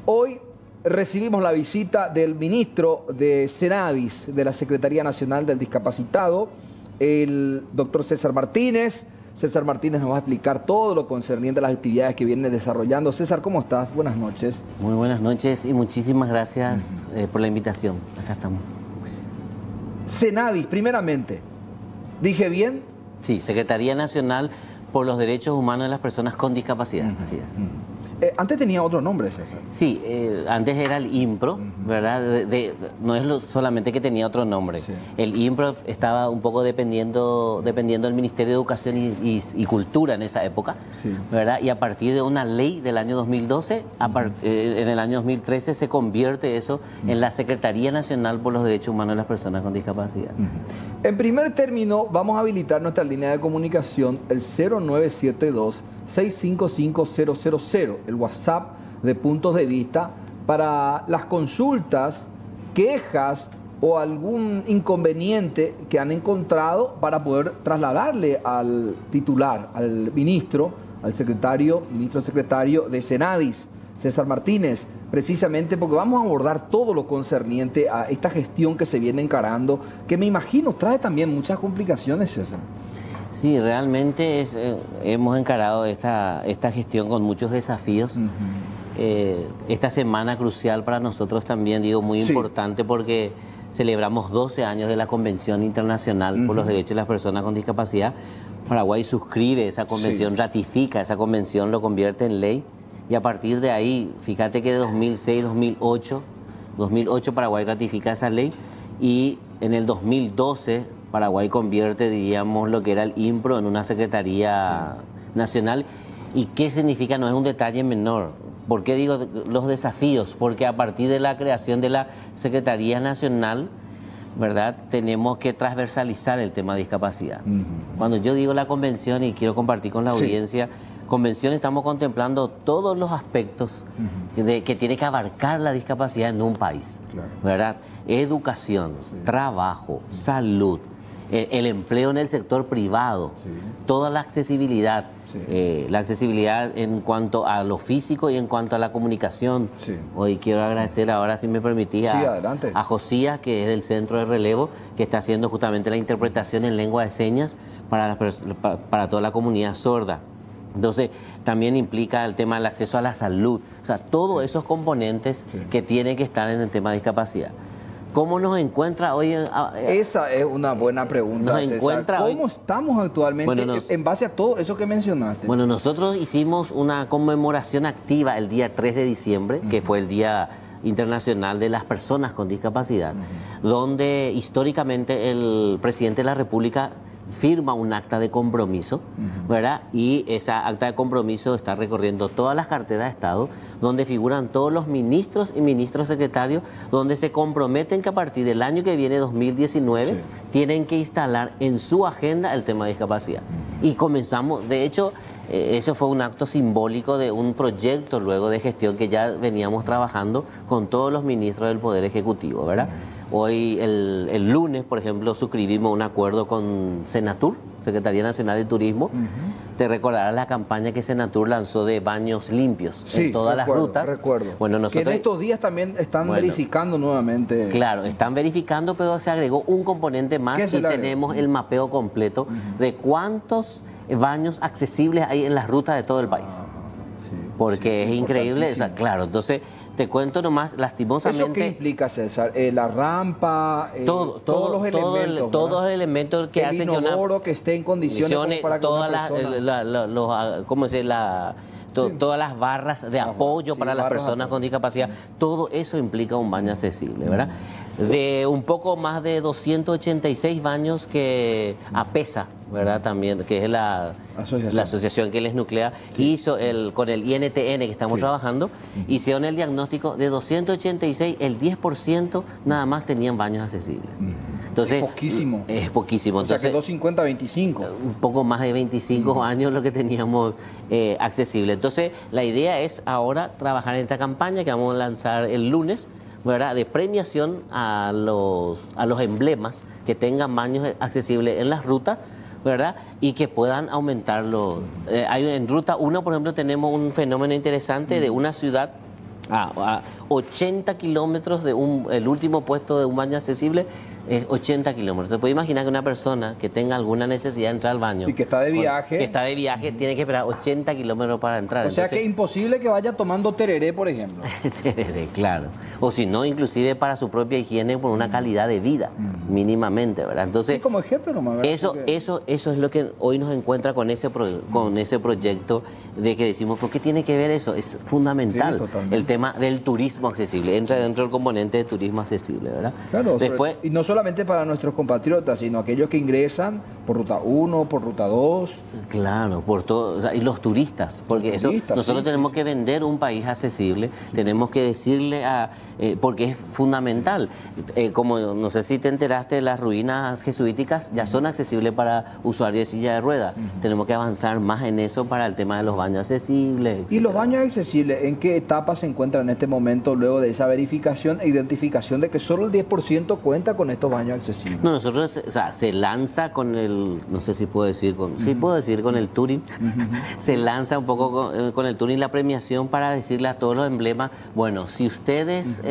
Hoy recibimos la visita del ministro de Senadis, de la Secretaría Nacional del Discapacitado, el doctor César Martínez. César Martínez nos va a explicar todo lo concerniente a las actividades que viene desarrollando. César, ¿cómo estás? Buenas noches. Muy buenas noches y muchísimas gracias por la invitación. Acá estamos. Senadis, primeramente. ¿Dije bien? Sí, Secretaría Nacional por los Derechos Humanos de las Personas con Discapacidad. Así es. Antes tenía otro nombre, César. Sí, antes era el INPRO, ¿verdad? No es solamente que tenía otro nombre. Sí. El INPRO estaba un poco dependiendo del Ministerio de Educación y Cultura en esa época, sí, ¿verdad? Y a partir de una ley del año 2012, en el año 2013 se convierte eso en la Secretaría Nacional por los Derechos Humanos de las Personas con Discapacidad. En primer término, vamos a habilitar nuestra línea de comunicación, el 0972-655-000, el WhatsApp de Puntos de Vista, para las consultas, quejas o algún inconveniente que han encontrado para poder trasladarle al titular, al ministro secretario de Senadis, César Martínez, precisamente porque vamos a abordar todo lo concerniente a esta gestión que se viene encarando, que me imagino trae también muchas complicaciones, César. Sí, realmente hemos encarado esta gestión con muchos desafíos. Esta semana crucial para nosotros también, digo, muy importante porque celebramos 12 años de la Convención Internacional por los Derechos de las Personas con Discapacidad. Paraguay suscribe esa convención, ratifica esa convención, lo convierte en ley. Y a partir de ahí, fíjate que de 2006, 2008 Paraguay ratifica esa ley y en el 2012 Paraguay convierte, diríamos, lo que era el INPRO en una Secretaría Nacional. ¿Y qué significa? No es un detalle menor. ¿Por qué digo los desafíos? Porque a partir de la creación de la Secretaría Nacional, ¿verdad?, tenemos que transversalizar el tema de discapacidad. Cuando yo digo la convención, y quiero compartir con la audiencia, convención estamos contemplando todos los aspectos que tiene que abarcar la discapacidad en un país, ¿verdad? Educación, trabajo, salud, el empleo en el sector privado, toda la accesibilidad, en cuanto a lo físico y en cuanto a la comunicación. Hoy quiero agradecer ahora, si me permitís, a Josías, que es del Centro de Relevo, que está haciendo justamente la interpretación en lengua de señas para toda la comunidad sorda. Entonces, también implica el tema del acceso a la salud. O sea, todos esos componentes que tienen que estar en el tema de discapacidad. ¿Cómo nos encuentra hoy? Esa es una buena pregunta, César. ¿Cómo estamos actualmente en base a todo eso que mencionaste? Bueno, nosotros hicimos una conmemoración activa el día 3 de diciembre, que fue el Día Internacional de las Personas con Discapacidad, donde históricamente el presidente de la República firma un acta de compromiso, ¿verdad? Y esa acta de compromiso está recorriendo todas las carteras de Estado, donde figuran todos los ministros y ministros secretarios, donde se comprometen que a partir del año que viene, 2019, tienen que instalar en su agenda el tema de discapacidad. Y comenzamos, de hecho, eso fue un acto simbólico de un proyecto luego de gestión que ya veníamos trabajando con todos los ministros del Poder Ejecutivo, ¿verdad? Hoy, el lunes, por ejemplo, suscribimos un acuerdo con Senatur, Secretaría Nacional de Turismo. Te recordarás la campaña que Senatur lanzó de baños limpios en todas las rutas. Recuerdo. Bueno, nosotros, que en estos días también están verificando nuevamente. Claro, están verificando, pero se agregó un componente más y tenemos el mapeo completo de cuántos baños accesibles hay en las rutas de todo el país. Porque es increíble, claro, entonces te cuento nomás, lastimosamente... ¿Eso qué implica, César? La rampa, todos los elementos. Todos los elementos que hacen que que esté en condiciones para que todas todas las barras de apoyo para las personas con discapacidad, todo eso implica un baño accesible, ¿verdad? De un poco más de 286 baños que APESA, ¿verdad? También, que es la asociación que les nuclea, hizo con el INTN que estamos trabajando, hicieron el diagnóstico de 286, el 10% nada más tenían baños accesibles. Entonces, es poquísimo. Es poquísimo. O sea, quedó 50-25. Un poco más de 25 años lo que teníamos accesible. Entonces, la idea es ahora trabajar en esta campaña que vamos a lanzar el lunes, ¿verdad?, de premiación a los emblemas que tengan baños accesibles en las rutas, ¿verdad?, y que puedan aumentarlo. En ruta 1, por ejemplo, tenemos un fenómeno interesante de una ciudad A 80 kilómetros de el último puesto de un baño accesible es 80 kilómetros. ¿Te puedes imaginar que una persona que tenga alguna necesidad de entrar al baño y que está de viaje, tiene que esperar 80 kilómetros para entrar? O sea que es imposible que vaya tomando tereré, por ejemplo. Tereré, claro. O si no, inclusive para su propia higiene, por una calidad de vida, mínimamente, ¿verdad? Entonces, sí, como ejemplo nomás, ¿verdad? Eso es lo que hoy nos encuentra con ese proyecto de que decimos, ¿por qué tiene que ver eso? Es fundamental. Sí, el tema del turismo accesible. Entra dentro del componente de turismo accesible, ¿verdad? Claro. Después, y no solamente para nuestros compatriotas, sino aquellos que ingresan por ruta 1, por ruta 2. Claro, por todo, o sea, y los turistas, porque nosotros tenemos que vender un país accesible, tenemos que decirle porque es fundamental. Como no sé si te enteraste, las ruinas jesuíticas ya son accesibles para usuarios de silla de ruedas. Tenemos que avanzar más en eso para el tema de los baños accesibles, etc. ¿Y los baños accesibles en qué etapa se encuentran en este momento luego de esa verificación e identificación de que solo el 10% cuenta con estos baños accesibles? No, nosotros, o sea, se lanza con el, no sé si puedo decir, sí puedo decir con el Turing, se lanza un poco con el Turing la premiación para decirle a todos los emblemas, bueno, si ustedes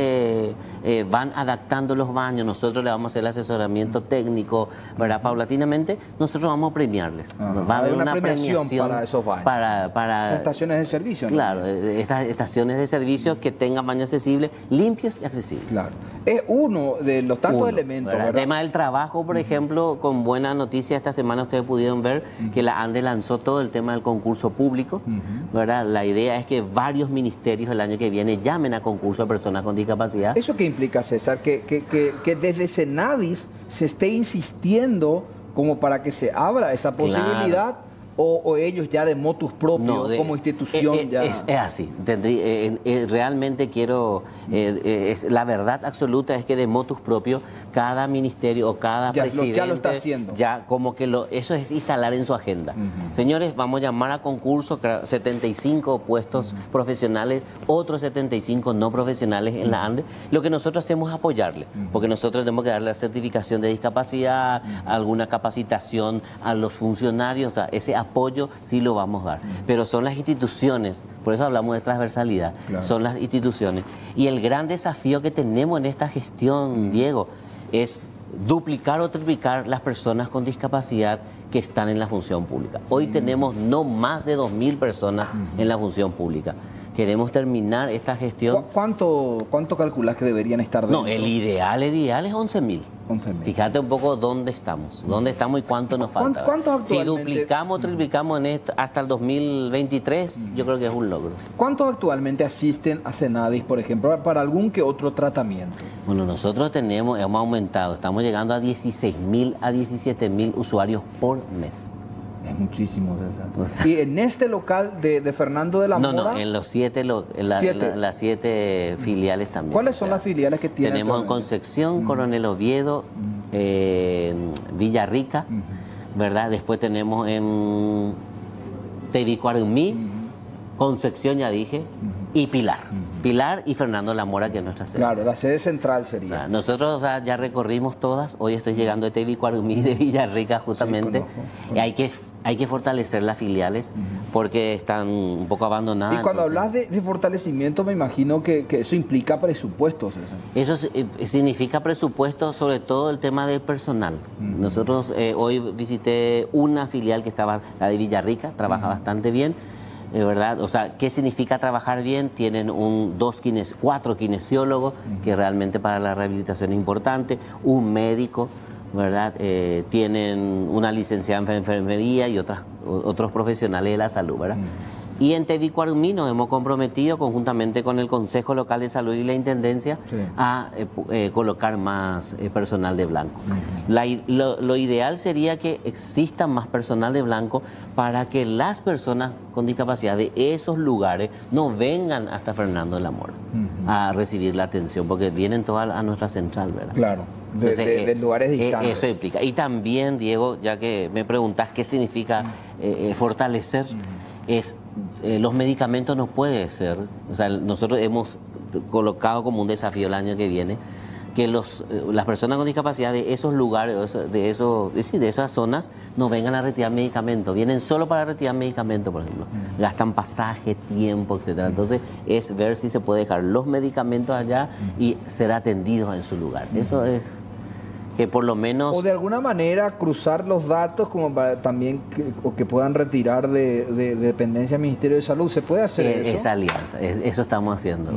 van adaptando los baños, nosotros le vamos a hacer el asesoramiento técnico, ¿verdad? Paulatinamente, nosotros vamos a premiarles. Va a haber una premiación para esos baños. Para estaciones de servicio, ¿no? Claro, estas estaciones de servicio que tengan baños accesibles, limpios y accesibles. Claro. Es uno de los tantos elementos, ¿verdad? El tema del trabajo, por ejemplo, con buena noticia, esta semana ustedes pudieron ver que la ANDE lanzó todo el tema del concurso público, ¿verdad? La idea es que varios ministerios el año que viene llamen a concurso a personas con discapacidad. ¿Eso qué implica, César? Que desde Senadis se esté insistiendo como para que se abra esa posibilidad. Claro. O ellos ya de motus propio, como institución ya... Es así. Realmente quiero... la verdad absoluta es que de motus propio, cada ministerio o cada presidente... Ya lo está haciendo. Ya como que eso es instalar en su agenda. Señores, vamos a llamar a concurso 75 puestos profesionales, otros 75 no profesionales en la ANDE. Lo que nosotros hacemos es apoyarle, porque nosotros tenemos que darle la certificación de discapacidad, alguna capacitación a los funcionarios, o sea, ese apoyo sí lo vamos a dar, pero son las instituciones, por eso hablamos de transversalidad, claro. Son las instituciones. Y el gran desafío que tenemos en esta gestión, Diego, es duplicar o triplicar las personas con discapacidad que están en la función pública. Hoy tenemos no más de 2.000 personas en la función pública. Queremos terminar esta gestión. ¿Cuánto calculas que deberían estar dentro? No, el ideal es 11.000. Fíjate un poco dónde estamos y cuánto nos falta. ¿Cuántos actualmente? Si duplicamos, triplicamos hasta el 2023, yo creo que es un logro. ¿Cuántos actualmente asisten a Senadis, por ejemplo, para algún que otro tratamiento? Bueno, nosotros hemos aumentado, estamos llegando a 16.000 a 17.000 usuarios por mes. Es muchísimo, César. O sea, ¿y en este local de Fernando de la Mora? No, en los las 7 filiales también. ¿Cuáles son las filiales que tienen? Tenemos en Concepción, Coronel Oviedo, Villarrica, ¿verdad? Después tenemos en Tedicuarumí, Concepción, ya dije, y Pilar. Pilar y Fernando de la Mora, que es nuestra sede. Claro, la sede central sería. O sea, nosotros ya recorrimos todas. Hoy estoy llegando de Tedicuarumí, de Villarrica, justamente. Sí, hay que fortalecer las filiales porque están un poco abandonadas. Y cuando hablas de fortalecimiento, me imagino que eso implica presupuestos. Eso significa presupuesto, sobre todo el tema del personal. Nosotros hoy visité una filial que estaba, la de Villarrica, trabaja bastante bien. ¿Verdad? O sea, ¿qué significa trabajar bien? Tienen 4 kinesiólogos, que realmente para la rehabilitación es importante, un médico, ¿verdad? Tienen una licenciada en enfermería y otros profesionales de la salud, ¿verdad? Y en Tedicuarumí nos hemos comprometido conjuntamente con el Consejo Local de Salud y la Intendencia a colocar más personal de blanco. Lo ideal sería que exista más personal de blanco para que las personas con discapacidad de esos lugares no vengan hasta Fernando de la Mora a recibir la atención, porque vienen todas a nuestra central, ¿verdad? Claro, de lugares distantes. Eso implica. Y también, Diego, ya que me preguntas qué significa fortalecer, los medicamentos no puede ser, o sea, nosotros hemos colocado como un desafío el año que viene que las personas con discapacidad de esos lugares, de esas zonas, no vengan a retirar medicamentos. Vienen solo para retirar medicamentos, por ejemplo. Gastan pasaje, tiempo, etcétera. Entonces, es ver si se puede dejar los medicamentos allá y ser atendidos en su lugar. Eso es que por lo menos... O de alguna manera cruzar los datos como para también que puedan retirar de dependencia del Ministerio de Salud. ¿Se puede hacer eso? Esa alianza, eso estamos haciendo.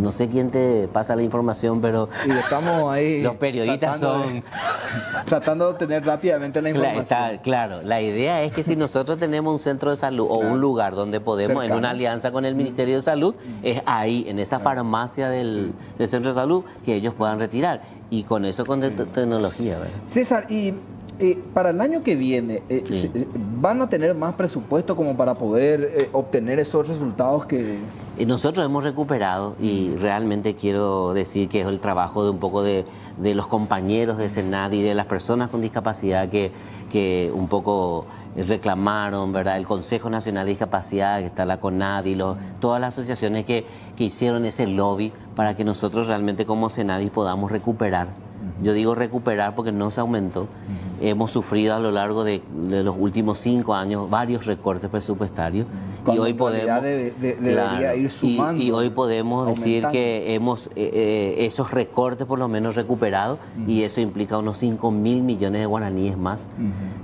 No sé quién te pasa la información, pero y estamos ahí los periodistas tratando de obtener rápidamente la información. Claro, la idea es que si nosotros tenemos un centro de salud o un lugar donde podemos, cercano, en una alianza con el Ministerio de Salud, es ahí, en esa farmacia del centro de salud, que ellos puedan retirar. Y con eso, con tecnología, ¿verdad? César, y para el año que viene, ¿van a tener más presupuesto como para poder obtener esos resultados que...? Nosotros hemos recuperado, y realmente quiero decir que es el trabajo de un poco de los compañeros de Senadi y de las personas con discapacidad que un poco reclamaron, ¿verdad? El Consejo Nacional de Discapacidad, que está la CONADI, todas las asociaciones que hicieron ese lobby para que nosotros realmente como Senadi podamos recuperar. Yo digo recuperar porque no se aumentó. Hemos sufrido a lo largo de los últimos 5 años varios recortes presupuestarios. Y hoy podemos debería ir sumando. Y hoy podemos decir que hemos esos recortes por lo menos recuperado, y eso implica unos 5.000 millones de guaraníes más,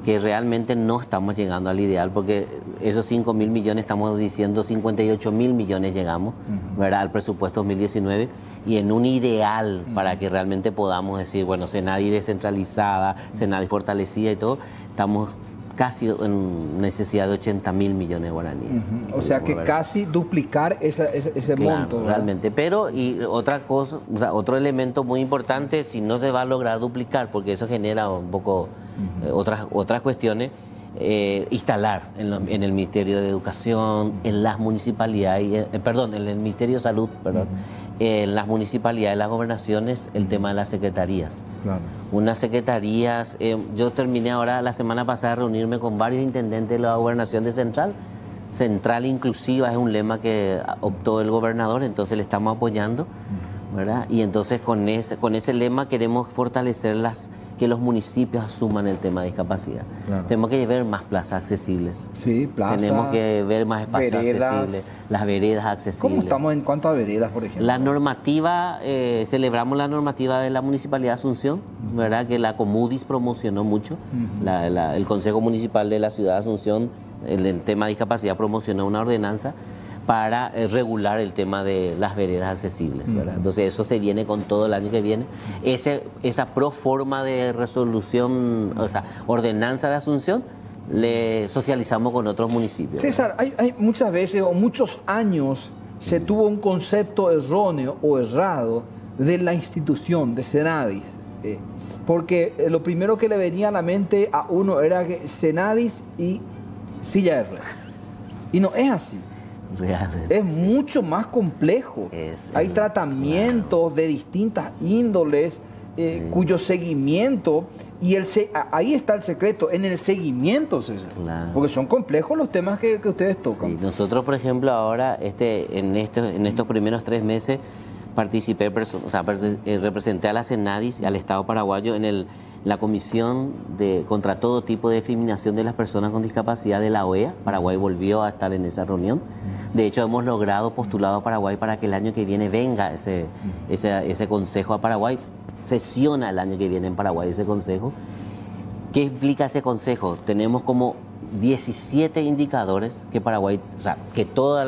que realmente no estamos llegando al ideal, porque esos 5.000 millones, estamos diciendo 58.000 millones llegamos, ¿verdad? Al presupuesto 2019, y en un ideal para que realmente podamos decir, bueno, Senadi descentralizada, Senadi fortalecida y todo, estamos casi en necesidad de 80.000 millones de guaraníes. O sea que casi duplicar ese monto, ¿verdad? Realmente. Pero, y otra cosa, o sea, otro elemento muy importante, si no se va a lograr duplicar, porque eso genera un poco otras cuestiones, instalar en el Ministerio de Educación, en las municipalidades, en el Ministerio de Salud, en las municipalidades, las gobernaciones, el tema de las secretarías. Claro. Unas secretarías, yo terminé ahora la semana pasada de reunirme con varios intendentes de la gobernación de Central. Central inclusiva es un lema que optó el gobernador, entonces le estamos apoyando, ¿verdad? Y entonces con ese lema queremos fortalecer que los municipios asuman el tema de discapacidad. Claro. Tenemos que ver más plazas accesibles. Sí, plazas. Tenemos que ver más espacios accesibles, las veredas accesibles. ¿Cómo estamos en cuanto a veredas, por ejemplo? La normativa, celebramos la normativa de la Municipalidad de Asunción, ¿verdad? Que la Comudis promocionó mucho. El Consejo Municipal de la Ciudad de Asunción, el tema de discapacidad, promocionó una ordenanza para regular el tema de las veredas accesibles, ¿verdad? Entonces eso se viene con todo el año que viene. Esa proforma de resolución, o sea, ordenanza de Asunción, le socializamos con otros municipios. César, hay muchas veces o muchos años se tuvo un concepto erróneo o errado de la institución de Senadis, porque lo primero que le venía a la mente a uno era que Senadis y silla de ruedas. Y no es así. Realmente, es mucho más complejo. Hay tratamientos de distintas índoles cuyo seguimiento, y ahí está el secreto, en el seguimiento, César. Claro. Porque son complejos los temas que ustedes tocan. Sí, nosotros, por ejemplo, ahora en estos primeros 3 meses participé, representé a la Senadis y al Estado paraguayo en la Comisión contra todo tipo de discriminación de las personas con discapacidad de la OEA. Paraguay volvió a estar en esa reunión. De hecho, hemos logrado postulado a Paraguay para que el año que viene venga ese consejo a Paraguay. Sesiona el año que viene en Paraguay ese consejo. ¿Qué implica ese consejo? Tenemos como 17 indicadores que Paraguay, o sea, que todos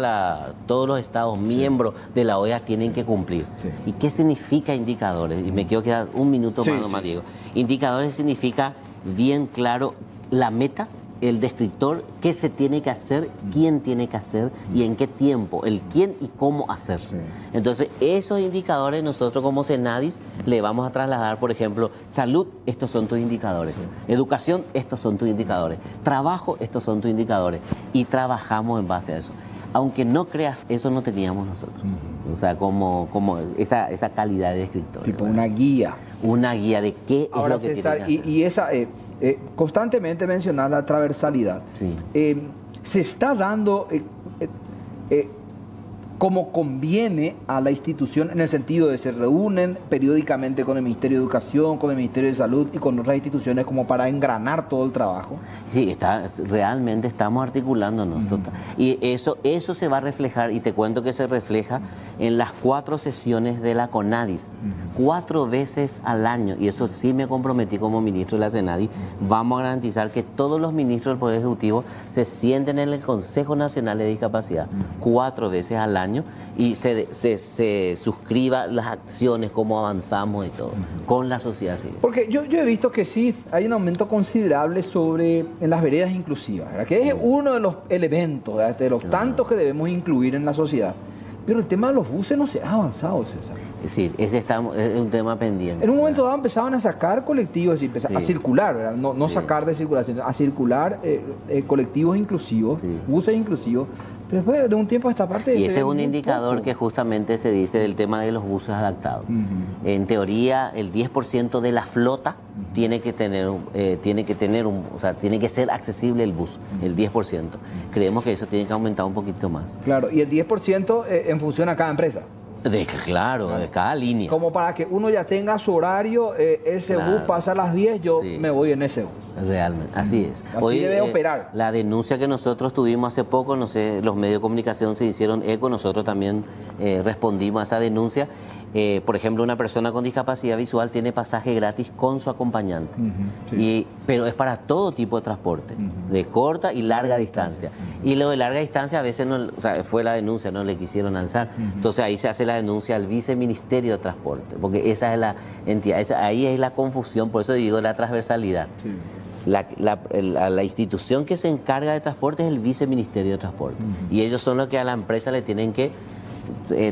los estados miembros de la OEA tienen que cumplir. Sí. ¿Y qué significa indicadores? Y me quiero quedar un minuto más, Diego. Indicadores significa bien claro la meta, el descriptor, qué se tiene que hacer, quién tiene que hacer y en qué tiempo, el quién y cómo hacer. Sí. Entonces, esos indicadores nosotros como Senadis le vamos a trasladar, por ejemplo, salud, estos son tus indicadores. Sí. Educación, estos son tus indicadores. Trabajo, estos son tus indicadores. Y trabajamos en base a eso. Aunque no creas, eso no teníamos nosotros. O sea, como esa calidad de descriptor. Tipo, ¿verdad? Una guía. Una guía de qué ahora, es lo que César, tiene que hacer. Y esa... constantemente mencionar la transversalidad. Sí. Se está dando como conviene a la institución, en el sentido de se reúnen periódicamente con el Ministerio de Educación, con el Ministerio de Salud y con otras instituciones como para engranar todo el trabajo? Sí, realmente estamos articulándonos. Y eso se va a reflejar, y te cuento que se refleja en las 4 sesiones de la CONADIS, 4 veces al año, y eso sí me comprometí como ministro de la CENADIS. Vamos a garantizar que todos los ministros del Poder Ejecutivo se sienten en el Consejo Nacional de Discapacidad 4 veces al año y se suscriba las acciones, cómo avanzamos y todo, con la sociedad civil. Porque yo he visto que sí, hay un aumento considerable en las veredas inclusivas, ¿verdad? Que es uno de los elementos, ¿verdad?, de los tantos que debemos incluir en la sociedad. Pero el tema de los buses no se ha avanzado, César. Sí, es un tema pendiente. En un momento dado empezaban a sacar colectivos, a circular, ¿verdad? No sacar de circulación, a circular colectivos inclusivos, buses inclusivos. Pero después de un tiempo a esta parte... Y ese es un indicador que justamente se dice del tema de los buses adaptados. En teoría, el 10% de la flota tiene que ser accesible el bus, el 10%. Creemos que eso tiene que aumentar un poquito más. Claro, y el 10% en función a cada empresa. Claro, de cada línea. Como para que uno ya tenga su horario, ese bus pasa a las 10, yo me voy en ese bus. Realmente, así es. Así hoy debe operar. La denuncia que nosotros tuvimos hace poco, no sé, los medios de comunicación se hicieron eco, nosotros también respondimos a esa denuncia. Por ejemplo, una persona con discapacidad visual tiene pasaje gratis con su acompañante, pero es para todo tipo de transporte, de corta y larga distancia. Y lo de larga distancia a veces fue la denuncia, no le quisieron alzar. Entonces ahí se hace la denuncia al Viceministerio de Transporte, porque esa es la entidad, ahí es la confusión, por eso digo la transversalidad. La institución que se encarga de transporte es el Viceministerio de Transporte, y ellos son los que a la empresa le tienen que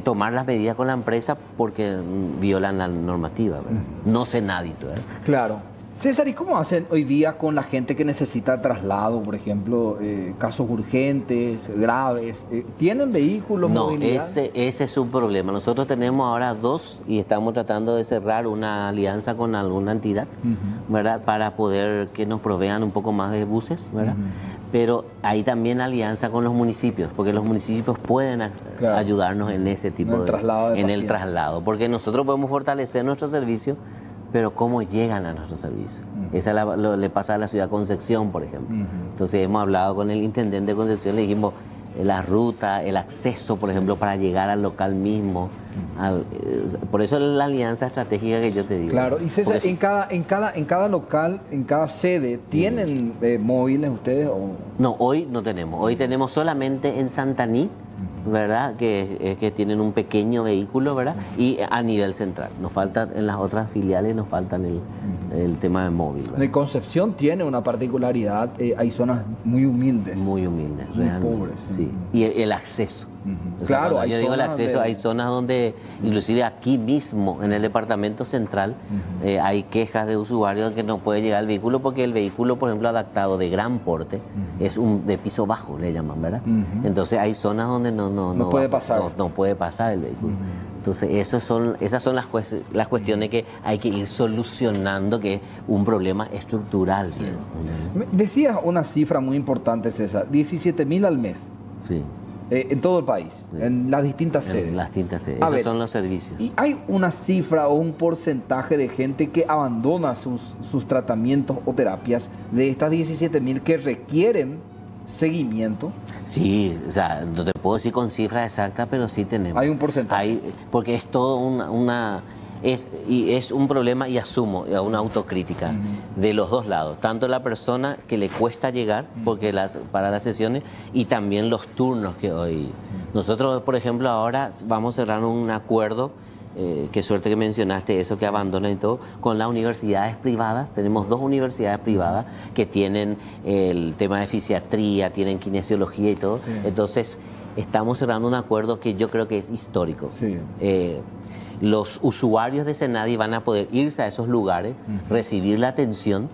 tomar las medidas con la empresa porque violan la normativa, ¿verdad? No CENADIS, ¿verdad? Claro. César, ¿y cómo hacen hoy día con la gente que necesita traslado, por ejemplo, casos urgentes, graves? ¿Tienen vehículos? No, ese es un problema. Nosotros tenemos ahora 2 y estamos tratando de cerrar una alianza con alguna entidad, ¿verdad?, para poder que nos provean un poco más de buses, ¿verdad? Pero hay también alianza con los municipios, porque los municipios pueden ayudarnos en ese tipo en el traslado, porque nosotros podemos fortalecer nuestro servicio, pero ¿cómo llegan a nuestro servicio? Esa le pasa a la ciudad de Concepción, por ejemplo. Entonces hemos hablado con el intendente de Concepción, le dijimos la ruta, el acceso, por ejemplo, para llegar al local mismo. Por eso es la alianza estratégica que yo te digo. Claro, y César, en cada local, en cada sede, ¿tienen móviles ustedes? No, hoy no tenemos. Hoy tenemos solamente en Santaní, ¿verdad?, que tienen un pequeño vehículo, ¿verdad?, y a nivel central. Nos faltan, en las otras filiales nos faltan el tema de móvil, ¿verdad? En Concepción tiene una particularidad, hay zonas muy humildes. Muy humildes, muy realmente. pobres. Sí. Y el acceso. Claro, yo digo el acceso, hay zonas donde, inclusive aquí mismo, en el departamento central, hay quejas de usuarios que no puede llegar el vehículo porque el vehículo, por ejemplo, adaptado de gran porte, es de piso bajo, le llaman, ¿verdad? Entonces hay zonas donde no puede pasar. No puede pasar el vehículo. Entonces esas son las cuestiones que hay que ir solucionando, que es un problema estrucral. Decías una cifra muy importante, César, 17.000 al mes. Sí. En todo el país, en las distintas sedes. En las distintas sedes. Esos son los servicios. ¿Y hay una cifra o un porcentaje de gente que abandona sus tratamientos o terapias de estas 17.000 que requieren seguimiento? Sí, o sea, no te puedo decir con cifras exactas, pero sí tenemos. Hay un porcentaje. Porque es todo es un problema, y asumo una autocrítica de los dos lados, tanto la persona que le cuesta llegar porque para las sesiones, y también los turnos que hoy. Nosotros, por ejemplo, ahora vamos a cerrar un acuerdo, qué suerte que mencionaste eso, que abandonan y todo, con las universidades privadas. Tenemos 2 universidades privadas que tienen el tema de fisiatría, tienen kinesiología y todo. Entonces, estamos cerrando un acuerdo que yo creo que es histórico. Los usuarios de CENADIS van a poder irse a esos lugares, recibir la atención,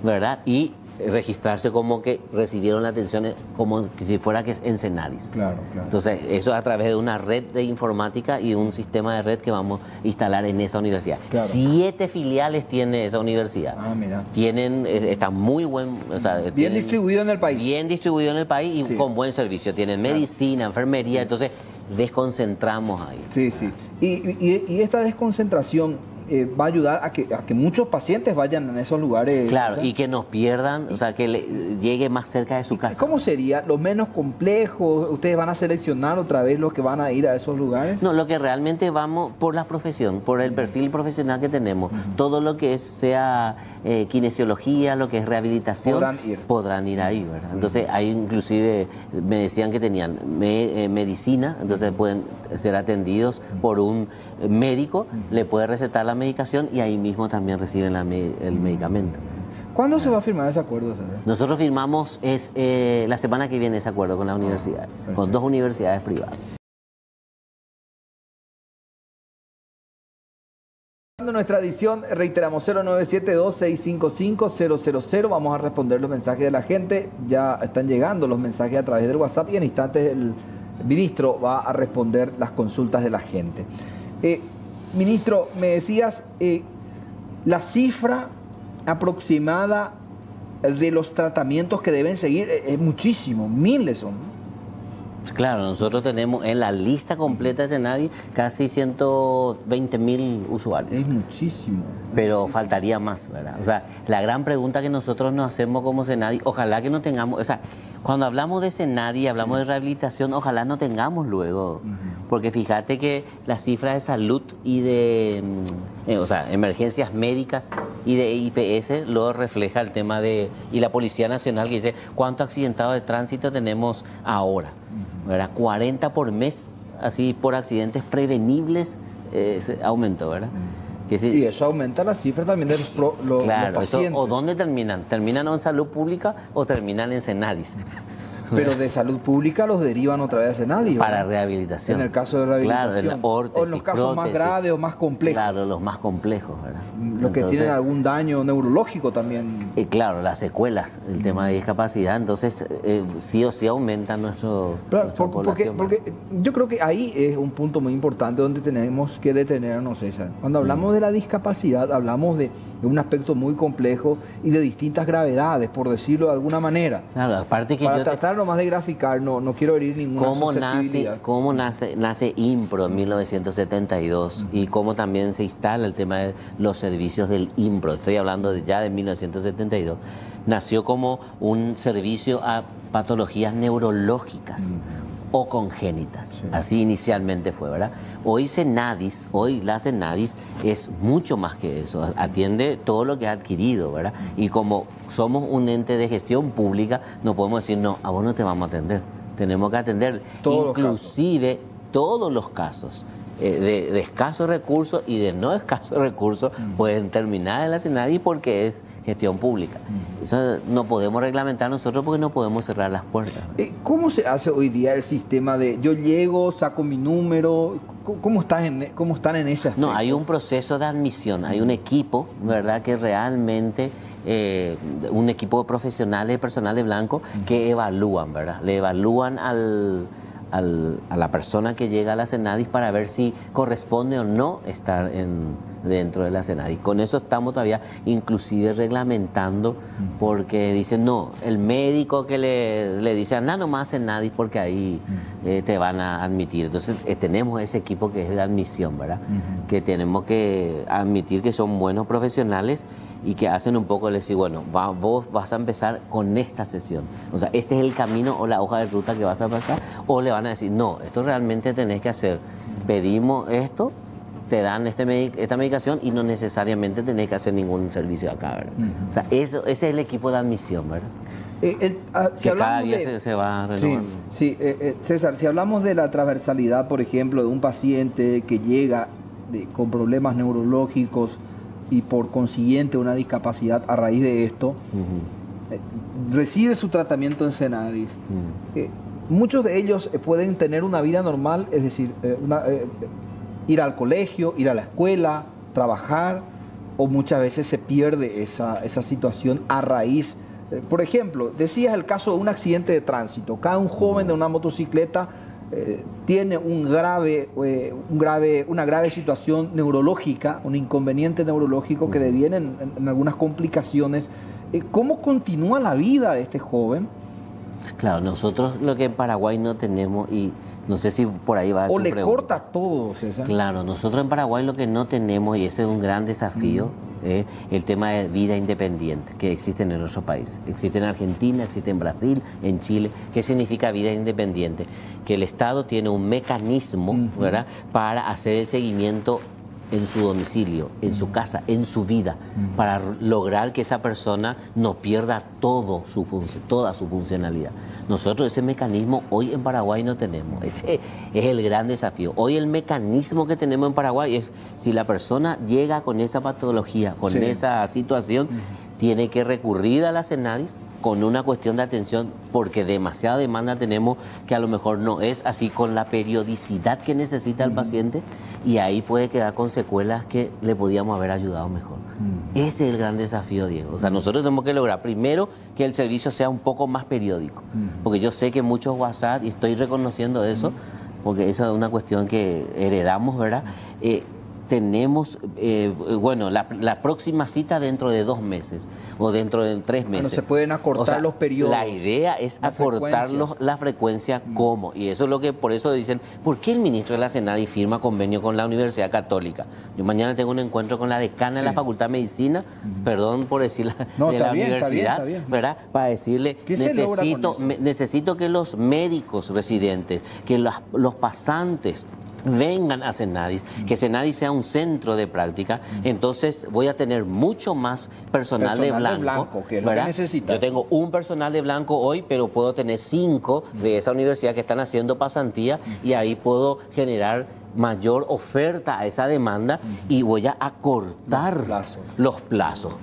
¿verdad?, y registrarse como que recibieron la atención como si fuera que es en CENADIS. Claro. Entonces, eso a través de una red de informática y un sistema de red que vamos a instalar en esa universidad. 7 filiales tiene esa universidad. Mira. Está muy buen... bien distribuido en el país. Bien distribuido en el país y con buen servicio. Tienen medicina, enfermería, entonces desconcentramos ahí. Sí, sí. Y esta desconcentración va a ayudar a que muchos pacientes vayan en esos lugares. Claro, ¿sabes? y que nos pierdan, o sea, que llegue más cerca de su casa. ¿Cómo sería? ¿Lo menos complejo? ¿Ustedes van a seleccionar otra vez los que van a ir a esos lugares? No, lo que realmente vamos por la profesión, por el perfil profesional que tenemos. Todo lo que sea kinesiología, lo que es rehabilitación, podrán ir ahí, ¿verdad? Entonces, hay inclusive, me decían que tenían medicina, entonces pueden ser atendidos por un médico, le puede recetar la medicación y ahí mismo también reciben el medicamento. ¿Cuándo se va a firmar ese acuerdo, señor? Nosotros firmamos la semana que viene ese acuerdo con las universidades, con 2 universidades privadas. En nuestra edición, reiteramos, 0972-655-000. Vamos a responder los mensajes de la gente. Ya están llegando los mensajes a través del WhatsApp y en instantes el ministro va a responder las consultas de la gente. Ministro, me decías, la cifra aproximada de los tratamientos que deben seguir es muchísimo, miles son, ¿no? Claro, nosotros tenemos en la lista completa de Senadi casi 120.000 usuarios. Es muchísimo. Pero faltaría más, ¿verdad? O sea, la gran pregunta que nosotros nos hacemos como Senadi, ojalá que no tengamos, o sea, cuando hablamos de Senadi, hablamos de rehabilitación, ojalá no tengamos luego. Porque fíjate que las cifras de salud y de, o sea, emergencias médicas y de IPS lo refleja el tema de, y la Policía Nacional que dice, ¿cuántos accidentados de tránsito tenemos ahora? ¿Verdad? 40 por mes, así por accidentes prevenibles, aumentó, ¿verdad? Que sí, y eso aumenta la cifra también de los pacientes. Eso, ¿o dónde terminan? ¿Terminan en salud pública o terminan en Senadis? Pero de salud pública los derivan otra vez a Senadi. Para rehabilitación. En el caso de rehabilitación. Claro, órtesis, o en los casos más graves o más complejos. Claro, los más complejos, ¿verdad? Los que tienen algún daño neurológico también. Claro, las secuelas, el tema de discapacidad, entonces sí o sí aumenta nuestra población. Porque yo creo que ahí es un punto muy importante donde tenemos que detenernos, César. Cuando hablamos de la discapacidad, hablamos de un aspecto muy complejo y de distintas gravedades, por decirlo de alguna manera. Claro, aparte que para tratar nomás de graficar, no quiero herir ninguna susceptibilidad. ¿Cómo nace IMPRO en 1972 y cómo también se instala el tema de los servicios del IMPRO? Estoy hablando ya de 1972. Nació como un servicio a patologías neurológicas o congénitas. Sí. Así inicialmente fue, ¿verdad? Hoy la Senadis es mucho más que eso, atiende todo lo que ha adquirido, ¿verdad? Y como somos un ente de gestión pública, no podemos decir, no, a vos no te vamos a atender, tenemos que atender inclusive todos los casos. De escasos recursos y de no escasos recursos pueden terminar en la Senadi porque es gestión pública. Eso no podemos reglamentar nosotros porque no podemos cerrar las puertas. ¿Cómo se hace hoy día el sistema de yo llego, saco mi número? ¿Cómo están en ese aspecto? No, hay un proceso de admisión, hay un equipo, ¿verdad?, que realmente... un equipo de profesionales, personal de blanco, que evalúan, ¿verdad? Le evalúan a la persona que llega a la Senadis para ver si corresponde o no estar dentro de la Senadis. Con eso estamos todavía inclusive reglamentando, porque dicen, no, el médico que le dice, anda nomás Senadis porque ahí te van a admitir. Entonces tenemos ese equipo que es de admisión, ¿verdad? Que tenemos que admitir que son buenos profesionales y que hacen un poco, le decir, bueno, vos vas a empezar con esta sesión. O sea, este es el camino o la hoja de ruta que vas a pasar. O le van a decir, no, esto realmente tenés que hacer. Pedimos esto, te dan esta medicación y no necesariamente tenés que hacer ningún servicio acá, ¿verdad? O sea, ese es el equipo de admisión, ¿verdad? Si cada día se va renovando. Sí, César, si hablamos de la transversalidad, por ejemplo, de un paciente que llega con problemas neurológicos y por consiguiente una discapacidad a raíz de esto, recibe su tratamiento en Senadis. Muchos de ellos pueden tener una vida normal, es decir, ir al colegio, ir a la escuela, trabajar, o muchas veces se pierde esa situación a raíz. Por ejemplo, decías el caso de un accidente de tránsito. Cae un joven de una motocicleta, tiene una grave situación neurológica, un inconveniente neurológico que deviene en algunas complicaciones. ¿Cómo continúa la vida de este joven? Claro, nosotros lo que en Paraguay no tenemos, y No sé si por ahí va o tu le pregunta. corta todo, César. Claro, nosotros en Paraguay lo que no tenemos, y ese es un gran desafío, es el tema de vida independiente que existen en nuestro país. Existe en Argentina, existe en Brasil, en Chile. ¿Qué significa vida independiente? Que el Estado tiene un mecanismo, ¿verdad?, para hacer el seguimiento en su domicilio, en su casa, en su vida, para lograr que esa persona no pierda toda su funcionalidad. Nosotros ese mecanismo hoy en Paraguay no tenemos. Ese es el gran desafío. Hoy el mecanismo que tenemos en Paraguay es, si la persona llega con esa patología, con esa situación, tiene que recurrir a la Senadis con una cuestión de atención, porque demasiada demanda tenemos, que a lo mejor no es así con la periodicidad que necesita el paciente, y ahí puede quedar con secuelas que le podíamos haber ayudado mejor. Ese es el gran desafío, Diego. O sea, nosotros tenemos que lograr primero que el servicio sea un poco más periódico, porque yo sé que muchos WhatsApp, y estoy reconociendo eso, porque eso es una cuestión que heredamos, ¿verdad? Tenemos, bueno, la próxima cita dentro de 2 meses o dentro de 3 meses. Se pueden acortar los periodos. La idea es acortar la frecuencia. ¿Cómo? Y eso es lo que, por eso dicen, ¿por qué el ministro de la Senadis firma convenio con la Universidad Católica? Yo mañana tengo un encuentro con la decana de la Facultad de Medicina, perdón por decir de la universidad, está bien. ¿Verdad? Para decirle, necesito que los médicos residentes, que los pasantes vengan a Senadis, que Senadis sea un centro de práctica. Entonces voy a tener mucho más personal de blanco, que es lo que necesita. Yo tengo un personal de blanco hoy, pero puedo tener 5 de esa universidad que están haciendo pasantía, y ahí puedo generar mayor oferta a esa demanda, y voy a acortar los plazos.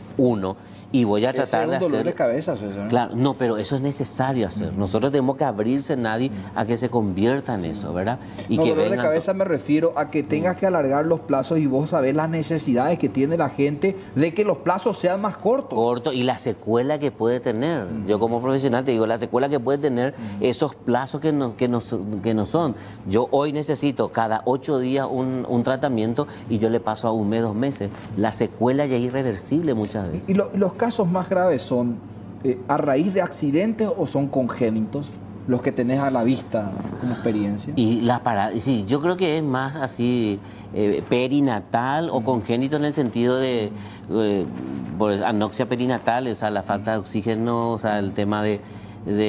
Y voy a tratar de hacer... Es un dolor de cabeza, eso, ¿no? Claro, no, pero eso es necesario hacer. Nosotros tenemos que abrirse nadie a que se convierta en eso, ¿verdad? Y que dolor de cabeza me refiero a que tengas que alargar los plazos, y vos sabés las necesidades que tiene la gente de que los plazos sean más cortos. Y la secuela que puede tener. Yo como profesional te digo, la secuela que puede tener esos plazos que no son. Yo hoy necesito cada 8 días un tratamiento, y yo le paso a 1 mes, 2 meses. La secuela ya es irreversible muchas veces. ¿Y los casos más graves son a raíz de accidentes o son congénitos, los que tenés a la vista como experiencia? Y sí, yo creo que es más así perinatal o congénito, en el sentido de anoxia perinatal, o sea, la falta de oxígeno, o sea, el tema de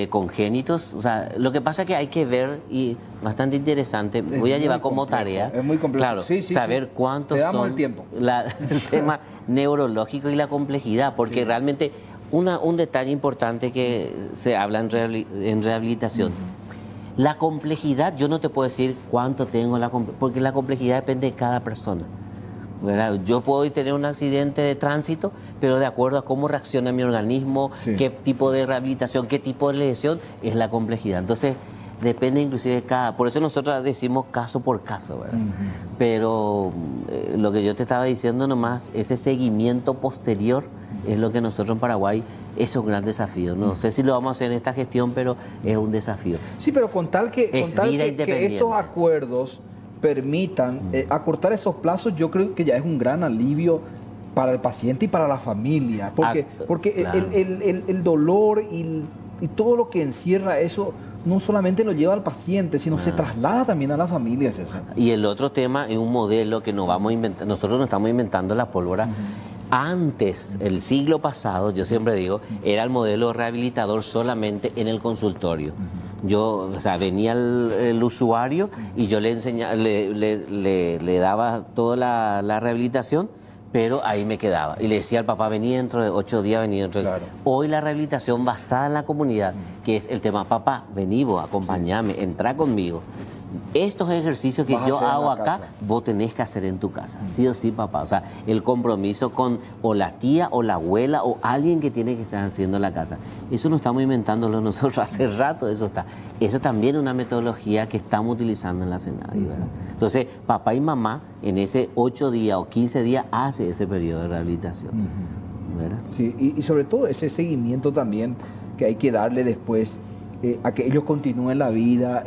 congénitos. O sea, lo que pasa es que hay que ver, y bastante interesante, voy a llevar como tarea, es muy complejo. Claro, saber cuántos son el tiempo. El tema neurológico y la complejidad, porque realmente un detalle importante que se habla en rehabilitación, la complejidad, yo no te puedo decir cuánto tengo, porque la complejidad depende de cada persona, ¿verdad? Yo puedo tener un accidente de tránsito, pero de acuerdo a cómo reacciona mi organismo, qué tipo de rehabilitación, qué tipo de lesión, es la complejidad. Entonces, depende inclusive de cada... Por eso nosotros decimos caso por caso, ¿verdad? Pero lo que yo te estaba diciendo nomás, ese seguimiento posterior es lo que nosotros en Paraguay es un gran desafío. No sé si lo vamos a hacer en esta gestión, pero es un desafío. Sí, pero con tal que estos acuerdos permitan acortar esos plazos, yo creo que ya es un gran alivio para el paciente y para la familia. Porque claro, el dolor y todo lo que encierra eso no solamente lo lleva al paciente, sino se traslada también a la familia. Y el otro tema es un modelo que nos vamos a inventar. Nosotros no estamos inventando la pólvora. Antes, el siglo pasado, yo siempre digo, era el modelo rehabilitador solamente en el consultorio. Yo, o sea, venía el usuario y yo le enseñaba, le daba toda la rehabilitación, pero ahí me quedaba. Y le decía al papá, vení dentro de 8 días, vení dentro de... Claro. Hoy la rehabilitación basada en la comunidad, que es el tema, papá, vení vos, acompañame, entrá conmigo. Estos ejercicios que yo hago acá, vos tenés que hacer en tu casa, sí o sí, papá. O sea, el compromiso con o la tía o la abuela o alguien que tiene que estar haciendo en la casa. Eso no estamos inventándolo nosotros, hace rato eso está. Eso también es una metodología que estamos utilizando en la Senadis, ¿verdad? Entonces, papá y mamá, en ese 8 días o 15 días, hace ese periodo de rehabilitación, ¿verdad? Sí, y sobre todo ese seguimiento también que hay que darle después a que ellos continúen la vida,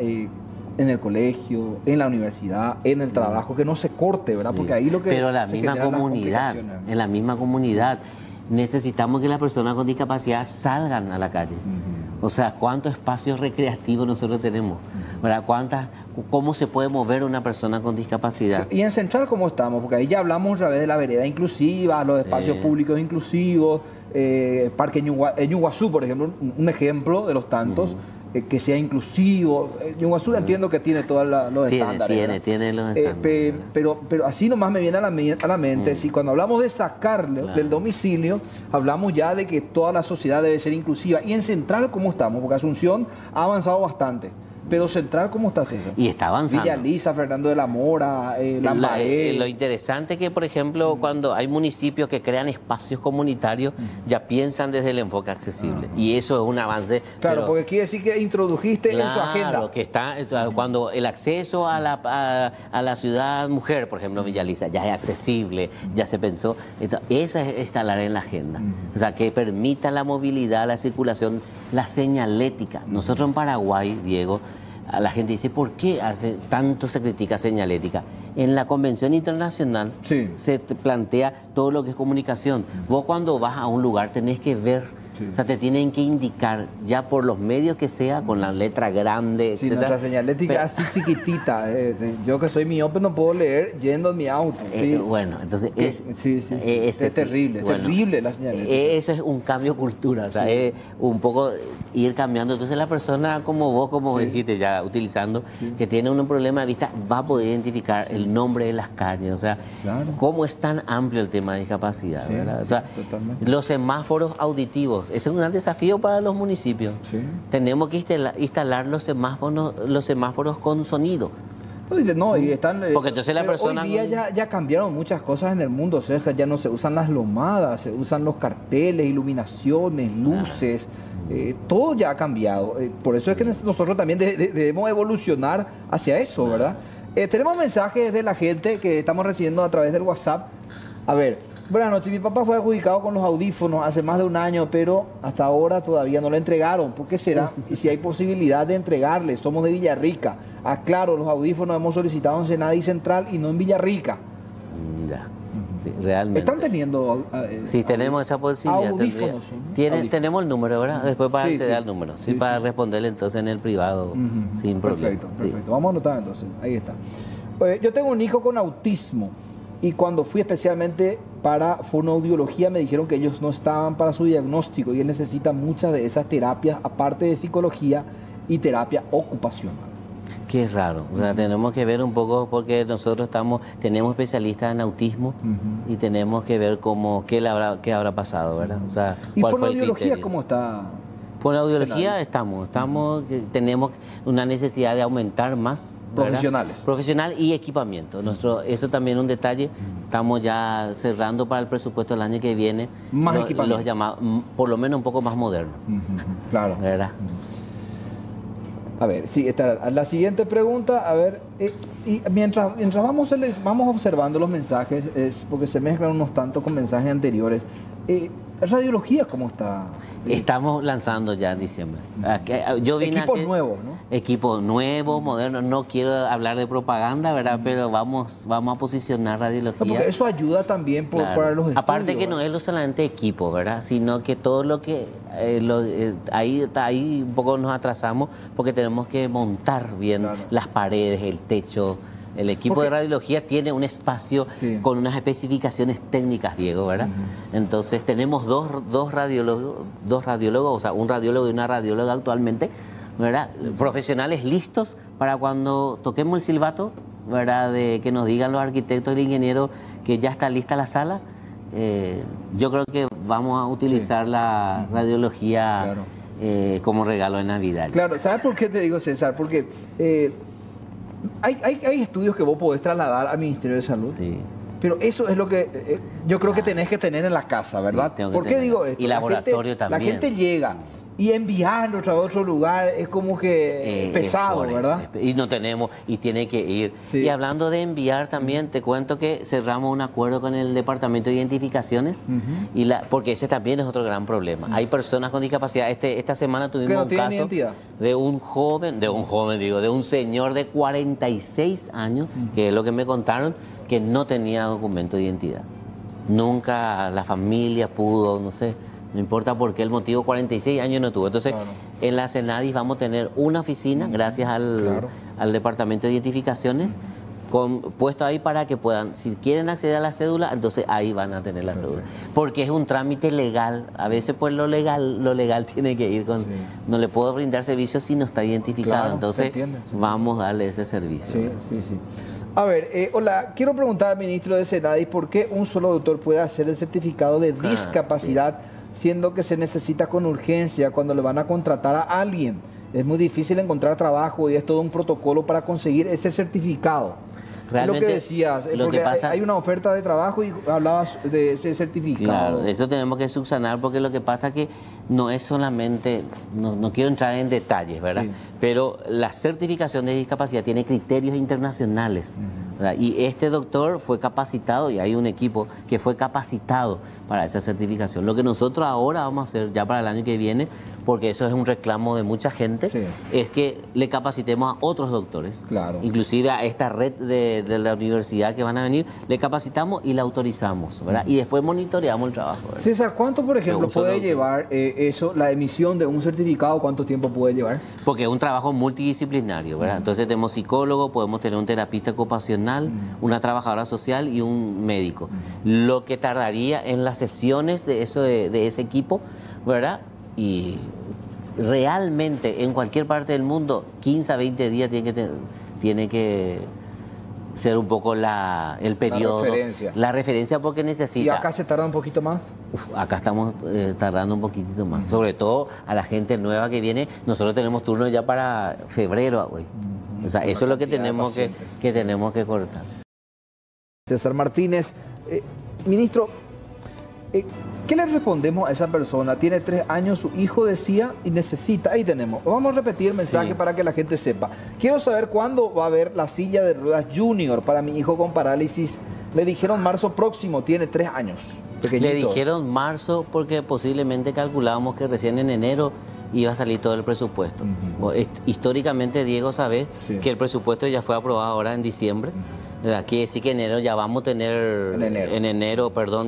en el colegio, en la universidad, en el trabajo, que no se corte, ¿verdad? Porque ahí lo que... Pero la misma comunidad, en la misma comunidad, necesitamos que las personas con discapacidad salgan a la calle. O sea, ¿cuántos espacios recreativos nosotros tenemos? ¿verdad? ¿Cómo se puede mover una persona con discapacidad? Y en Central, ¿cómo estamos? Porque ahí ya hablamos a través de la vereda inclusiva, los espacios públicos inclusivos, Parque Ñuguazú, por ejemplo, un ejemplo de los tantos. Que sea inclusivo. Ñuguazú entiendo que tiene todos los estándares. Tiene los estándares. Pero así nomás me viene a la mente, si cuando hablamos de sacarle del domicilio, hablamos ya de que toda la sociedad debe ser inclusiva. Y en Central, ¿cómo estamos? Porque Asunción ha avanzado bastante. Pero Central, ¿cómo está César? Y está avanzando. Villa Lisa, Fernando de la Mora, Lambaré. Lo interesante es que, por ejemplo, cuando hay municipios que crean espacios comunitarios, ya piensan desde el enfoque accesible. Y eso es un avance. Claro, porque quiere decir que introdujiste en su agenda. Claro, que está cuando el acceso a la ciudad mujer, por ejemplo, Villa Lisa, ya es accesible, ya se pensó. Entonces, esa es instalar en la agenda. O sea, que permita la movilidad, la circulación, la señalética. Nosotros en Paraguay, Diego, a la gente dice, ¿por qué tanto se critica señalética? En la Convención Internacional se te plantea todo lo que es comunicación. Vos cuando vas a un lugar tenés que ver, o sea, te tienen que indicar ya por los medios que sea, con la letra grande, Sí, etcétera. nuestra señalética así chiquitita. Yo que soy miope no puedo leer yendo en mi auto. Bueno, entonces es terrible, bueno, es terrible la señalética. Eso es un cambio de cultura, o sea, es un poco ir cambiando. Entonces la persona como vos, como dijiste ya, utilizando, que tiene un problema de vista, va a poder identificar el nombre de las calles, o sea, cómo es tan amplio el tema de discapacidad, ¿verdad? O sea, los semáforos auditivos, ese es un gran desafío para los municipios. Tenemos que instalar los semáforos con sonido. No, y están, porque entonces la persona... Hoy día ya cambiaron muchas cosas en el mundo, César, ya no se usan las lomadas, se usan los carteles, iluminaciones, luces, todo ya ha cambiado. Por eso es que nosotros también debemos evolucionar hacia eso, ¿verdad? Tenemos mensajes de la gente que estamos recibiendo a través del WhatsApp. A ver, buenas noches, mi papá fue adjudicado con los audífonos hace más de un año, pero hasta ahora todavía no le entregaron. ¿Por qué será? Y si hay posibilidad de entregarle, somos de Villarrica. Aclaro, los audífonos hemos solicitado en Senadi Central y no en Villarrica. Ya, sí, realmente. ¿Están teniendo sí, tenemos esa posibilidad. Audífonos. Tenemos el número, ¿verdad? Después para acceder al número. Sí, para responderle entonces en el privado, sin problema. Perfecto. Vamos a anotar entonces. Ahí está. Yo tengo un hijo con autismo y cuando fui especialmente para fonoaudiología me dijeron que ellos no estaban para su diagnóstico y él necesita muchas de esas terapias, aparte de psicología y terapia ocupacional. Qué raro, o sea, tenemos que ver un poco porque nosotros tenemos especialistas en autismo y tenemos que ver qué habrá pasado, ¿verdad? O sea, ¿y ¿cuál fue el fonoaudiología criterio? cómo está? Fonoaudiología tenemos una necesidad de aumentar más, ¿verdad? Profesional y equipamiento. Eso también es un detalle. Estamos ya cerrando para el presupuesto del año que viene. Más equipamiento. Los llamados, por lo menos un poco más moderno. Claro. ¿Verdad? A ver, sí, la siguiente pregunta, a ver, y mientras vamos observando los mensajes, porque se mezclan unos tantos con mensajes anteriores, ¿radiología cómo está? Estamos lanzando ya en diciembre. Yo vine equipos nuevos, ¿no? Equipos nuevos, modernos. No quiero hablar de propaganda, ¿verdad? Pero vamos a posicionar radiología. No, porque eso ayuda también para los estudios. Aparte que no es solamente equipo, ¿verdad? Sino que todo lo que... ahí un poco nos atrasamos porque tenemos que montar bien las paredes, el techo. El equipo de radiología tiene un espacio con unas especificaciones técnicas, Diego, ¿verdad? Entonces tenemos dos radiólogos, o sea, un radiólogo y una radióloga actualmente, ¿verdad? Profesionales listos para cuando toquemos el silbato, ¿verdad? De que nos digan los arquitectos y el ingeniero que ya está lista la sala. Yo creo que vamos a utilizar la radiología como regalo de Navidad. Claro, ¿sabes por qué te digo, César? Porque hay estudios que vos podés trasladar al Ministerio de Salud. Sí. Pero eso es lo que yo creo que tenés que tener en la casa, ¿verdad? Sí, ¿Por qué digo esto? Y laboratorio también. La gente llega y enviarlo a otro lugar es como que pesado, ¿verdad? Y no tenemos, y tiene que ir. Sí. Y hablando de enviar también, te cuento que cerramos un acuerdo con el Departamento de Identificaciones, porque ese también es otro gran problema. Hay personas con discapacidad. Esta semana tuvimos un caso de un señor de 46 años, que es lo que me contaron, que no tenía documento de identidad. Nunca la familia pudo, no sé. No importa por qué el motivo, 46 años no tuvo. Entonces, en la Senadis vamos a tener una oficina, gracias al Departamento de Identificaciones, puesto ahí para que puedan, si quieren acceder a la cédula, entonces ahí van a tener la cédula. Porque es un trámite legal. A veces pues lo legal tiene que ir con... No le puedo brindar servicio si no está identificado. Entonces vamos a darle ese servicio. Sí. A ver, hola, quiero preguntar al ministro de Senadis por qué un solo doctor puede hacer el certificado de discapacidad, siendo que se necesita con urgencia cuando le van a contratar a alguien. Es muy difícil encontrar trabajo y es todo un protocolo para conseguir ese certificado. Realmente, lo que decías, porque hay una oferta de trabajo y hablabas de ese certificado. Claro, eso tenemos que subsanar porque lo que pasa que no es solamente, no quiero entrar en detalles, ¿verdad? Sí. Pero la certificación de discapacidad tiene criterios internacionales. Y este doctor fue capacitado y hay un equipo que fue capacitado para esa certificación. Lo que nosotros ahora vamos a hacer ya para el año que viene, porque eso es un reclamo de mucha gente, es que le capacitemos a otros doctores. Claro. Inclusive a esta red de la universidad que van a venir, le capacitamos y la autorizamos, ¿verdad? Y después monitoreamos el trabajo, ¿verdad? César, ¿cuánto, por ejemplo, puede llevar eso, la emisión de un certificado? ¿Cuánto tiempo puede llevar? Porque es un trabajo multidisciplinario, ¿verdad? Entonces tenemos psicólogo, podemos tener un terapista ocupacional, una trabajadora social y un médico. Lo que tardaría en las sesiones de ese equipo, ¿verdad? Y realmente en cualquier parte del mundo, 15 a 20 días tiene que ser un poco el periodo. La referencia porque necesita. ¿Y acá se tarda un poquito más? Acá estamos tardando un poquitito más. Sobre todo a la gente nueva que viene. Nosotros tenemos turno ya para febrero hoy. O sea, eso es lo que tenemos que cortar. César Martínez, ministro, ¿qué le respondemos a esa persona? Tiene 3 años, su hijo decía y necesita. Ahí tenemos. Vamos a repetir el mensaje para que la gente sepa. Quiero saber cuándo va a haber la silla de ruedas junior para mi hijo con parálisis. Le dijeron marzo próximo, tiene 3 años. Pequeñito. Le dijeron marzo porque posiblemente calculábamos que recién en enero iba a salir todo el presupuesto. Históricamente, Diego, sabes que el presupuesto ya fue aprobado ahora en diciembre. Quiere decir que en enero ya vamos a tener,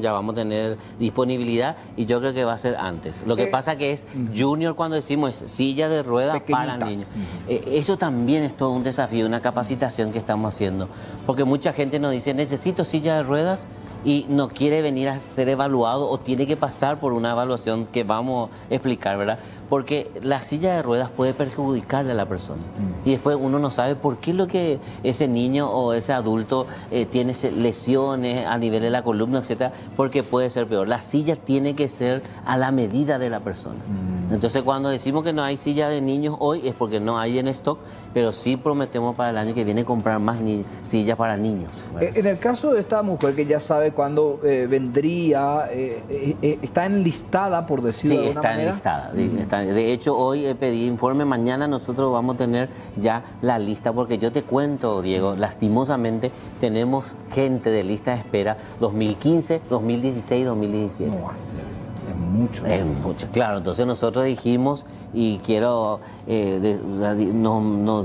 ya vamos a tener disponibilidad y yo creo que va a ser antes. Lo que pasa que es junior cuando decimos es silla de ruedas para niños. Eso también es todo un desafío, una capacitación que estamos haciendo. Porque mucha gente nos dice, necesito silla de ruedas y no quiere venir a ser evaluado o tiene que pasar por una evaluación que vamos a explicar, ¿verdad? Porque la silla de ruedas puede perjudicarle a la persona. Y después uno no sabe por qué lo que ese niño o ese adulto tiene lesiones a nivel de la columna, etcétera, porque puede ser peor. La silla tiene que ser a la medida de la persona. Entonces, cuando decimos que no hay silla de niños hoy es porque no hay en stock, pero sí prometemos para el año que viene comprar más sillas para niños, ¿verdad? En el caso de esta mujer que ya sabe cuándo vendría, ¿está enlistada, por decirlo de alguna manera? Sí, está enlistada. De hecho, hoy pedí informe, mañana nosotros vamos a tener ya la lista, porque yo te cuento, Diego, lastimosamente tenemos gente de lista de espera 2015, 2016, 2017. No, es mucho. Es mucho, claro. Entonces nosotros dijimos, y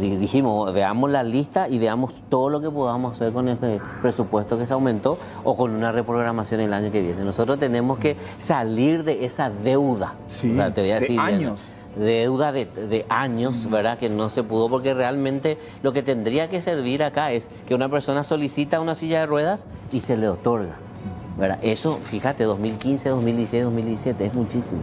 dijimos, veamos la lista y veamos todo lo que podamos hacer con este presupuesto que se aumentó o con una reprogramación el año que viene. Nosotros tenemos que salir de esa deuda. Sí, o sea, te voy a decir, de años. Deuda de años, ¿verdad? Que no se pudo, porque realmente lo que tendría que servir acá es que una persona solicita una silla de ruedas y se le otorga, ¿verdad? Eso, fíjate, 2015, 2016, 2017, es muchísimo.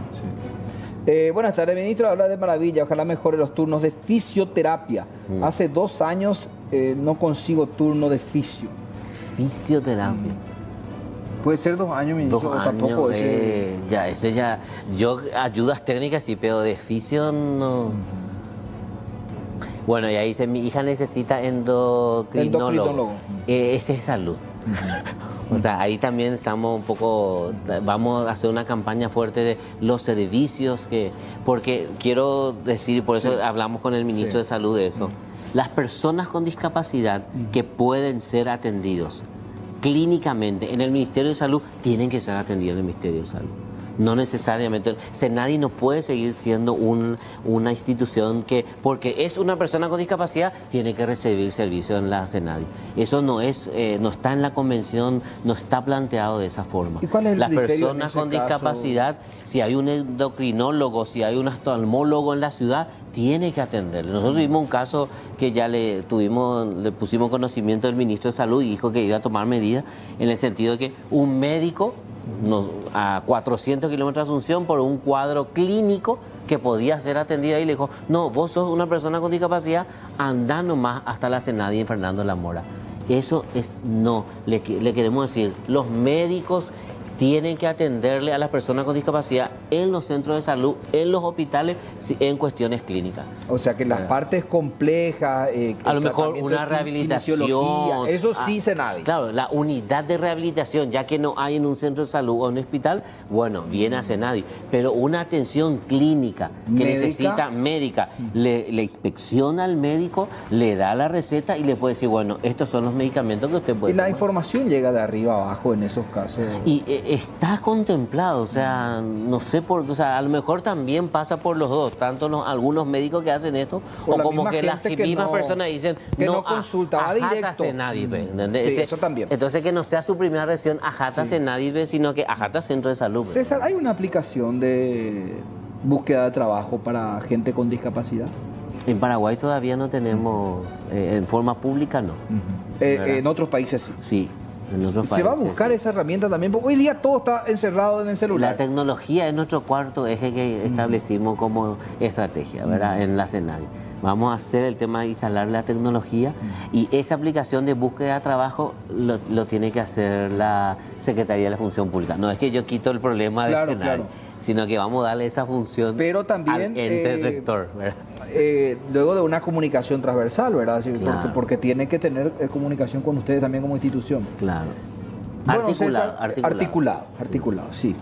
Buenas tardes, ministro. Habla de maravilla. Ojalá mejore los turnos de fisioterapia. Hace 2 años no consigo turno de fisio. Fisioterapia. Puede ser 2 años, ministro. 2 años, tampoco yo ayudas técnicas sí, pero de fisio no. Bueno, y ahí dice, mi hija necesita endocrinólogo. Este es salud. O sea, ahí también estamos un poco, vamos a hacer una campaña fuerte de los servicios porque quiero decir, por eso hablamos con el ministro de Salud de eso, las personas con discapacidad que pueden ser atendidos clínicamente en el Ministerio de Salud tienen que ser atendidos en el Ministerio de Salud. No necesariamente. Senadi no puede seguir siendo una institución que, porque es una persona con discapacidad, tiene que recibir servicio en la Senadi. Eso no está en la convención, no está planteado de esa forma. ¿Y cuál es el Las criterio personas en ese con caso? Discapacidad, si hay un endocrinólogo, si hay un oftalmólogo en la ciudad, tiene que atenderle. Nosotros tuvimos un caso que ya le pusimos conocimiento del ministro de Salud y dijo que iba a tomar medidas en el sentido de que un médico a 400 kilómetros de Asunción por un cuadro clínico que podía ser atendido ahí, le dijo, no, vos sos una persona con discapacidad, andá nomás hasta la Senadi en Fernando La Mora. Eso no, le queremos decir, los médicos tienen que atenderle a las personas con discapacidad en los centros de salud, en los hospitales, en cuestiones clínicas. O sea que las partes complejas, a lo mejor una rehabilitación, eso sí Senadi. Claro, la unidad de rehabilitación, ya que no hay en un centro de salud o en un hospital, bueno, viene a Senadi. Pero una atención clínica que necesita médica, le inspecciona al médico, le da la receta y le puede decir, bueno, estos son los medicamentos que usted puede tomar. Y la tomar. Información llega de arriba abajo en esos casos. Y está contemplado, o sea, no sé o sea, a lo mejor también pasa por los dos, tanto algunos médicos que hacen esto, por o como que las mismas personas dicen, que no consulta, va directo. Senadi, ¿entendés? Sí, eso también. Entonces que no sea su primera reacción, ajata Senadi, sino que ajata centro de salud. César, ¿hay una aplicación de búsqueda de trabajo para gente con discapacidad? En Paraguay todavía no tenemos, en forma pública no. En otros países sí. Sí. En otros ¿Se va a buscar esa herramienta también? Porque hoy día todo está encerrado en el celular. La tecnología es nuestro cuarto eje que establecimos como estrategia, ¿verdad? En la Senadi. Vamos a hacer el tema de instalar la tecnología y esa aplicación de búsqueda de trabajo lo tiene que hacer la Secretaría de la Función Pública. No es que yo quito el problema de Senadi, sino que vamos a darle esa función también, al ente rector, ¿verdad? Luego de una comunicación transversal, ¿verdad? Claro. Porque tiene que tener comunicación con ustedes también como institución. Claro. Bueno, articulado, sí.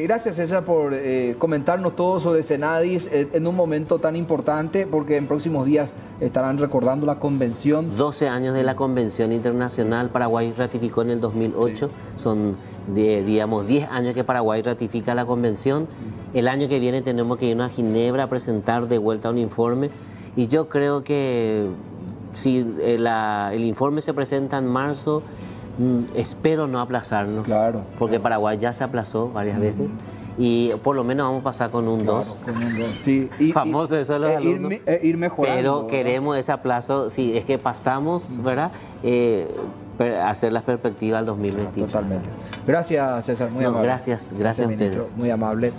Gracias, César, por comentarnos todo sobre Senadis en un momento tan importante, porque en próximos días estarán recordando la convención. 12 años de la Convención Internacional, Paraguay ratificó en el 2008, son, digamos, 10 años que Paraguay ratifica la convención. El año que viene tenemos que irnos a Ginebra a presentar de vuelta un informe, y yo creo que si el informe se presenta en marzo, espero no aplazarnos, porque Paraguay ya se aplazó varias veces y por lo menos vamos a pasar con un 2. Con un 2, sí. Famoso eso de los alumnos. Ir mejorando. Pero ¿verdad? queremos ese aplazo, sí, es que pasamos, ¿verdad? Hacer las perspectivas al 2021. Totalmente. Gracias, César, muy amable. Gracias a ustedes. Muy amable.